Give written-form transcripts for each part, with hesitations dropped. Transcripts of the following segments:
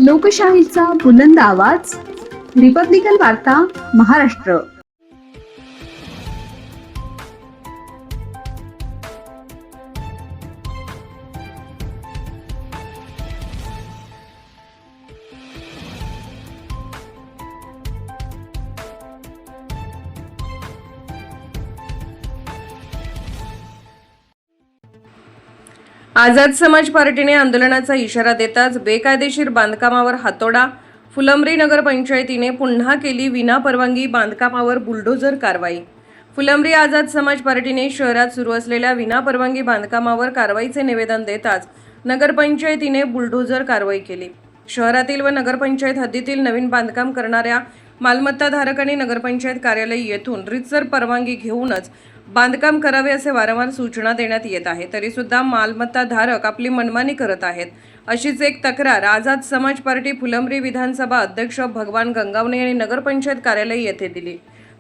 लोकशाहीचा बुलंद आवाज, रिपब्लिकन वार्ता महाराष्ट्र. आझाद समाज पार्टीने आंदोलनाचा इशारा देताच बेकायदेशीर बांधकामावर हातोडा. फुलंब्री नगरपंचायतीने पुन्हा केली विनापरवानगी बांधकामावर बुलडोझर कारवाई. फुलंब्री आझाद समाज पार्टीने शहरात सुरू असलेल्या विनापरवानगी बांधकामावर कारवाईचे निवेदन देताच नगरपंचायतीने बुलडोझर कारवाई केली. शहरातील व नगरपंचायत हद्दीतील नवीन बांधकाम करणाऱ्या मालमत्ताधारकांनी नगरपंचायत कार्यालय येथून रीतसर परवानगी घेऊनच बांधकाम करावे असे वारंवार सूचना देण्यात येत आहे, तरी सुद्धा मालमत्ताधारक आपली मनमानी करत आहेत. अशीच एक तक्रार आझाद समाज पार्टी फुलंब्री विधानसभा अध्यक्ष भगवान गंगावणे यांनी नगरपंचायत कार्यालय येथे दिली.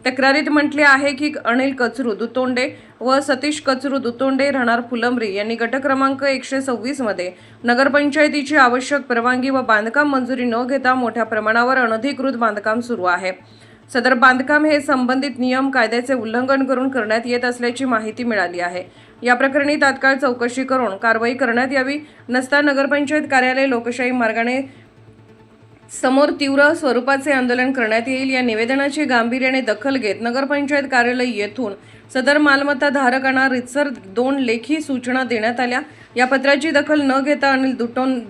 तक्रारीत म्हटले आहे की अनिल कचरू दुतोंडे व सतीश कचरू दुतोंडे राहणार फुलंब्री यांनी गट क्रमांक 126 मध्ये नगरपंचायतीची आवश्यक परवानगी व बांधकाम मंजुरी न घेता मोठ्या प्रमाणावर अनधिकृत बांधकाम सुरू आहे. सदर बांधकाम हे संबंधित नियम कायद्याचे उल्लंघन करून करण्यात येत असल्याची माहिती मिळाली आहे. या प्रकरणी तात्काळ चौकशी करून कारवाई करण्यात यावी, नसता नगरपंचायत कार्यालय लोकशाही मार्गाने समोर तीव्र स्वरूपाचे आंदोलन करण्यात येईल. या निवेदनाची गांभीर्याने दखल घेत नगरपंचायत कार्यालय येथून सदर मालमत्ताधारकांना रीतसर 2 लेखी सूचना देण्यात आल्या. या पत्राची दखल न घेता अनिल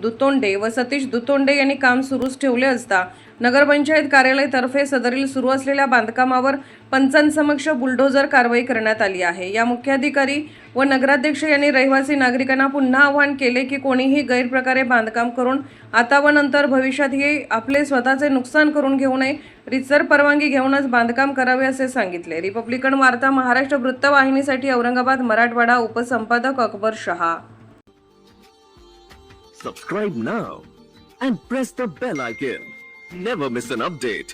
दुतोंडे व सतीश दुतोंडे यांनी काम सुरूच ठेवले असता नगरपंचायत कार्यालयातर्फे सदरील सुरू असलेल्या बांधकामावर पंचांसमक्ष बुलडोझर कारवाई करण्यात आली आहे. या मुख्याधिकारी व नगराध्यक्ष यांनी रहिवासी नागरिकांना पुन्हा आवाहन केले की कोणीही गैरप्रकारे बांधकाम करून आता व नंतर भविष्यातही आपले स्वतःचे नुकसान करून घेऊ नये, रीतसर परवानगी घेऊनच बांधकाम करावे असे सांगितले. रिपब्लिकन वार्ता Maharashtra वृत्तवाहिनीसाठी Aurangabad Marathwada उपसंपादक Akbar Shah. Subscribe now and press the bell icon. Never miss an update.